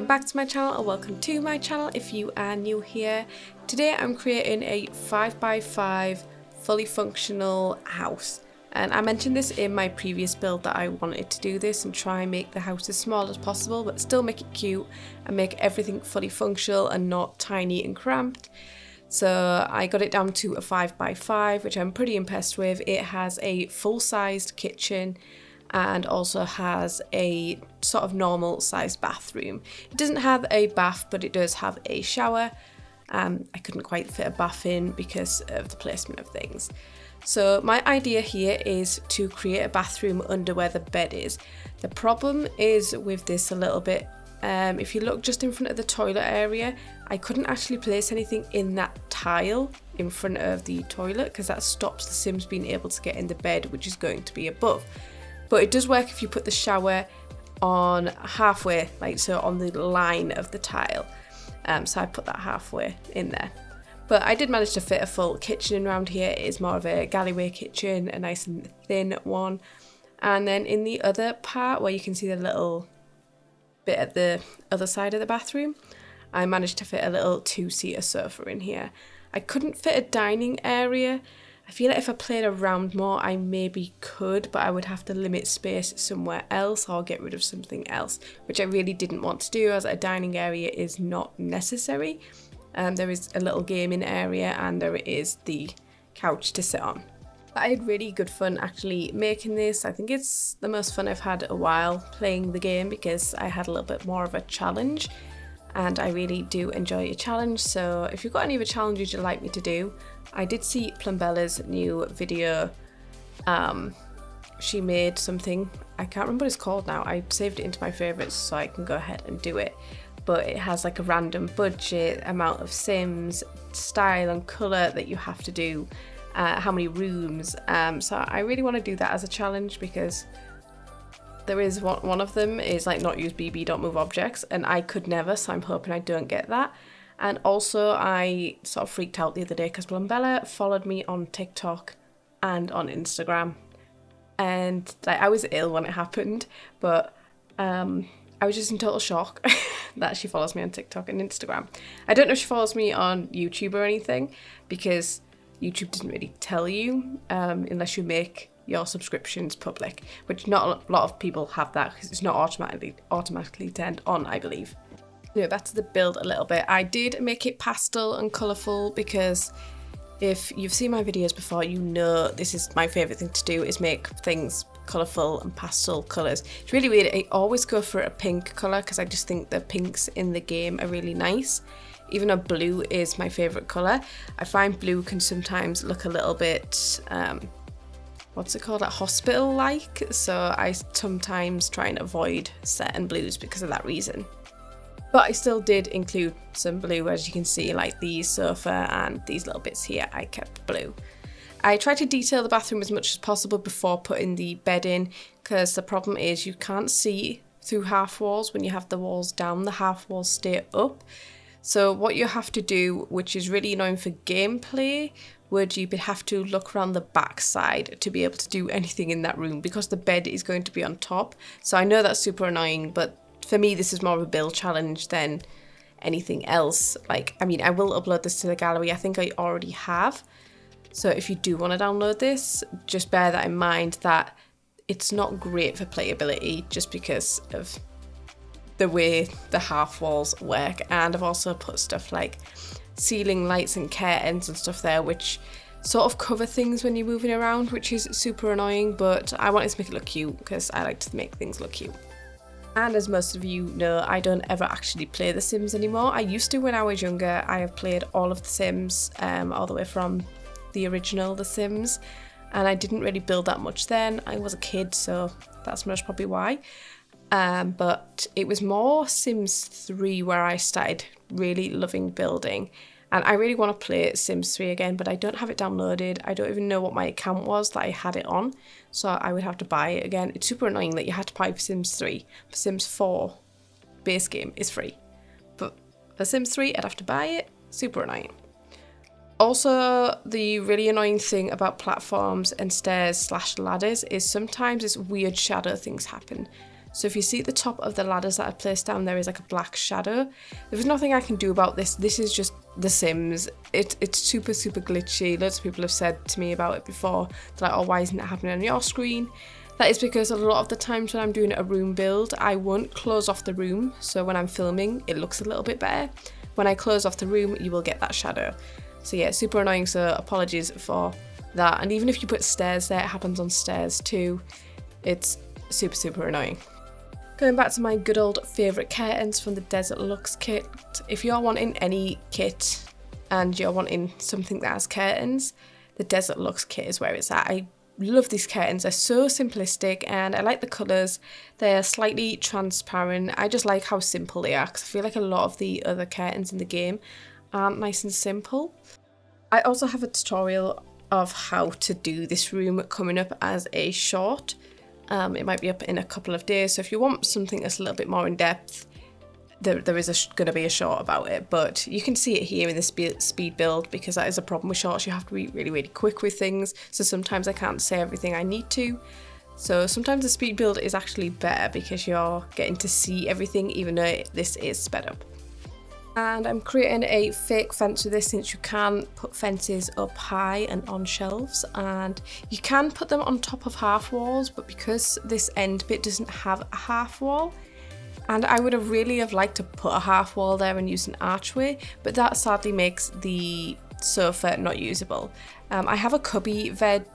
Welcome back to my channel, or welcome to my channel if you are new here. Today I'm creating a 5x5 fully functional house, and I mentioned this in my previous build that I wanted to do this and try and make the house as small as possible but still make it cute and make everything fully functional and not tiny and cramped. So I got it down to a 5x5, which I'm pretty impressed with. It has a full-sized kitchen and also has a sort of normal sized bathroom. It doesn't have a bath, but it does have a shower. I couldn't quite fit a bath in because of the placement of things. So my idea here is to create a bathroom under where the bed is. The problem is with this a little bit, if you look just in front of the toilet area, I couldn't actually place anything in that tile in front of the toilet because that stops the Sims being able to get in the bed, which is going to be above. But it does work if you put the shower on halfway, like so on the line of the tile. So I put that halfway in there. But I did manage to fit a full kitchen in around here. It is more of a galleyway kitchen, a nice and thin one. And then in the other part where you can see the little bit at the other side of the bathroom, I managed to fit a little two-seater sofa in here. I couldn't fit a dining area. I feel like if I played around more, I maybe could, but I would have to limit space somewhere else or get rid of something else, which I really didn't want to do, as a dining area is not necessary. There is a little gaming area and there is the couch to sit on. I had really good fun actually making this. I think it's the most fun I've had a while playing the game because I had a little bit more of a challenge. And I really do enjoy a challenge, so if you've got any other challenges you'd like me to do, I did see Plumbella's new video. She made something, I can't remember what it's called now. I saved it into my favourites so I can go ahead and do it. But it has like a random budget, amount of Sims, style and colour that you have to do, how many rooms. So I really want to do that as a challenge because there is one of them is like not use BB, don't move objects, and I could never, so I'm hoping I don't get that. And also I sort of freaked out the other day because Plumbella followed me on TikTok and on Instagram, and like I was ill when it happened, but I was just in total shock that she follows me on TikTok and Instagram. I don't know if she follows me on YouTube or anything because YouTube doesn't really tell you unless you make your subscriptions public, which not a lot of people have that because it's not automatically turned on, I believe. Anyway, back to the build a little bit. I did make it pastel and colourful because if you've seen my videos before, you know this is my favourite thing to do, is make things colourful and pastel colours. It's really weird, I always go for a pink colour because I just think the pinks in the game are really nice. Even though blue is my favourite colour, I find blue can sometimes look a little bit what's it called, like hospital-like, so I sometimes try and avoid certain blues because of that reason. But I still did include some blue, as you can see, like the sofa and these little bits here, I kept blue. I tried to detail the bathroom as much as possible before putting the bed in, because the problem is you can't see through half walls when you have the walls down, the half walls stay up. So what you have to do, which is really annoying for gameplay, would you have to look around the back side to be able to do anything in that room because the bed is going to be on top. So I know that's super annoying, but for me this is more of a build challenge than anything else. Like, I mean, I will upload this to the gallery, I think I already have. So if you do want to download this, just bear that in mind that it's not great for playability just because of the way the half walls work. And I've also put stuff like ceiling lights and curtains and stuff there which sort of cover things when you're moving around, which is super annoying, but I wanted to make it look cute because I like to make things look cute. And as most of you know, I don't ever actually play The Sims anymore. I used to when I was younger. I have played all of The Sims, all the way from the original The Sims, and I didn't really build that much then. I was a kid, so that's most probably why. But it was more Sims 3 where I started really loving building, and I really want to play Sims 3 again, but I don't have it downloaded. I don't even know what my account was that I had it on, so I would have to buy it again. It's super annoying that you had to buy for Sims 3. For Sims 4 base game is free, but for Sims 3 I'd have to buy it. Super annoying. Also, the really annoying thing about platforms and stairs/ladders is sometimes this weird shadow things happen. So if you see at the top of the ladders that I placed down, there is like a black shadow. There's nothing I can do about this. This is just The Sims. It's super glitchy. Loads of people have said to me about it before. They're like, oh, why isn't it happening on your screen? That is because a lot of the times when I'm doing a room build, I won't close off the room. So when I'm filming, it looks a little bit better. When I close off the room, you will get that shadow. So yeah, super annoying. So apologies for that. And even if you put stairs there, it happens on stairs too. It's super annoying. Going back to my good old favourite curtains from the Desert Lux kit. If you're wanting any kit and you're wanting something that has curtains, the Desert Lux kit is where it's at. I love these curtains. They're so simplistic and I like the colours. They're slightly transparent. I just like how simple they are because I feel like a lot of the other curtains in the game aren't nice and simple. I also have a tutorial of how to do this room coming up as a short. It might be up in a couple of days, so if you want something that's a little bit more in depth, there is going to be a short about it, but you can see it here in the speed build because that is a problem with shorts. You have to be really quick with things, so sometimes I can't say everything I need to. So sometimes the speed build is actually better because you're getting to see everything even though this is sped up. And I'm creating a fake fence with this since you can put fences up high and on shelves, and you can put them on top of half walls, but because this end bit doesn't have a half wall, and I would have really liked to put a half wall there and use an archway, but that sadly makes the sofa not usable. I have a cubby bed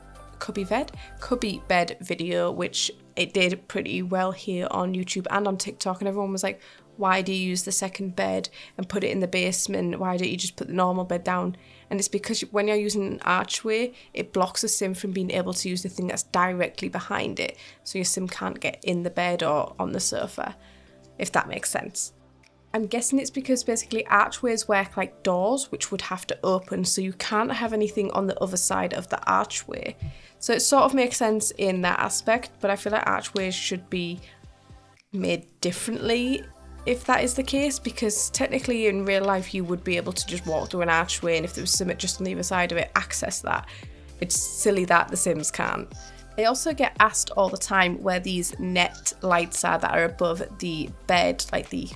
video, which it did pretty well here on YouTube and on TikTok, and everyone was like, why do you use the second bed and put it in the basement? Why don't you just put the normal bed down? And it's because when you're using an archway, it blocks the sim from being able to use the thing that's directly behind it. So your sim can't get in the bed or on the sofa, if that makes sense. I'm guessing it's because basically archways work like doors, which would have to open, so you can't have anything on the other side of the archway. So it sort of makes sense in that aspect, but I feel like archways should be made differently if that is the case, because technically in real life you would be able to just walk through an archway, and if there was something just on the other side of it, access that. It's silly that the Sims can't. I also get asked all the time where these net lights are that are above the bed, like the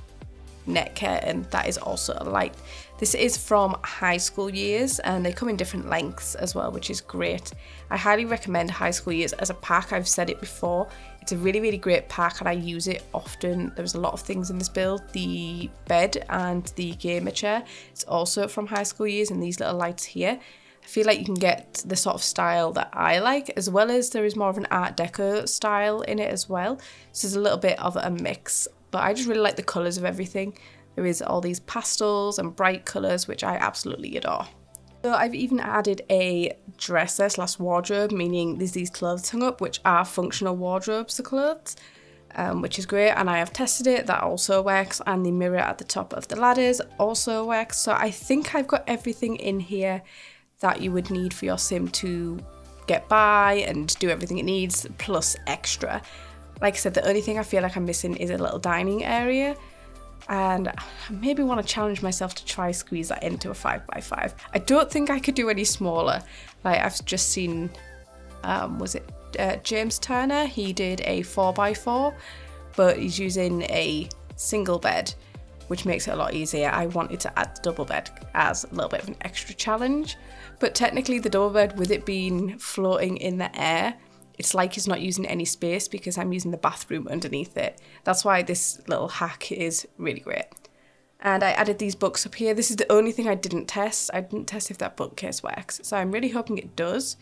net curtain, that is also a light. This is from High School Years and they come in different lengths as well, which is great. I highly recommend High School Years as a pack. I've said it before, it's a really great pack and I use it often. There's a lot of things in this build. The bed and the gamer chair, it's also from High School Years, and these little lights here. I feel like you can get the sort of style that I like, as well as there is more of an Art Deco style in it as well. So there's a little bit of a mix, but I just really like the colours of everything. There is all these pastels and bright colours, which I absolutely adore. So I've even added a dresser / wardrobe, meaning there's these clothes hung up, which are functional wardrobes to clothes, which is great. And I have tested it, that also works. And the mirror at the top of the ladders also works. So I think I've got everything in here that you would need for your sim to get by and do everything it needs, plus extra. Like I said, the only thing I feel like I'm missing is a little dining area. And I maybe want to challenge myself to try squeeze that into a 5x5. I don't think I could do any smaller. Like I've just seen, was it James Turner? He did a 4x4, but he's using a single bed, which makes it a lot easier. I wanted to add the double bed as a little bit of an extra challenge. But technically the double bed, with it being floating in the air, it's like it's not using any space because I'm using the bathroom underneath it. That's why this little hack is really great. And I added these books up here. This is the only thing I didn't test. I didn't test if that bookcase works. So I'm really hoping it does.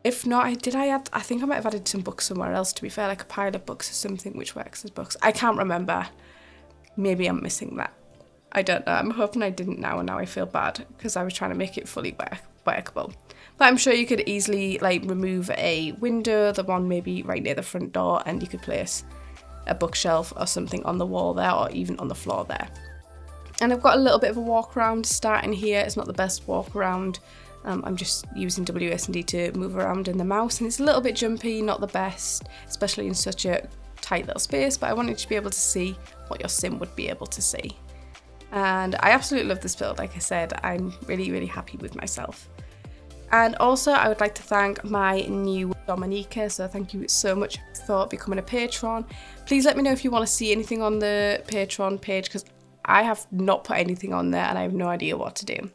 If not, I think I might have added some books somewhere else, to be fair, like a pile of books or something which works as books. I can't remember. Maybe I'm missing that. I don't know. I'm hoping I didn't now, and now I feel bad because I was trying to make it fully workable. But I'm sure you could easily like remove a window, the one maybe right near the front door, and you could place a bookshelf or something on the wall there, or even on the floor there. And I've got a little bit of a walk around starting here. It's not the best walk around. I'm just using WSD to move around in the mouse, and it's a little bit jumpy, not the best, especially in such a tight little space, but I wanted to be able to see what your sim would be able to see. And I absolutely love this build. Like I said, I'm really happy with myself. And also I would like to thank my new Dominica, so thank you so much for becoming a patron. Please let me know if you want to see anything on the Patreon page, because I have not put anything on there and I have no idea what to do.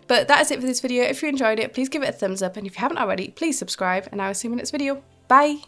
But that is it for this video. If you enjoyed it, please give it a thumbs up, and if you haven't already, please subscribe, and I will see you in the next video. Bye!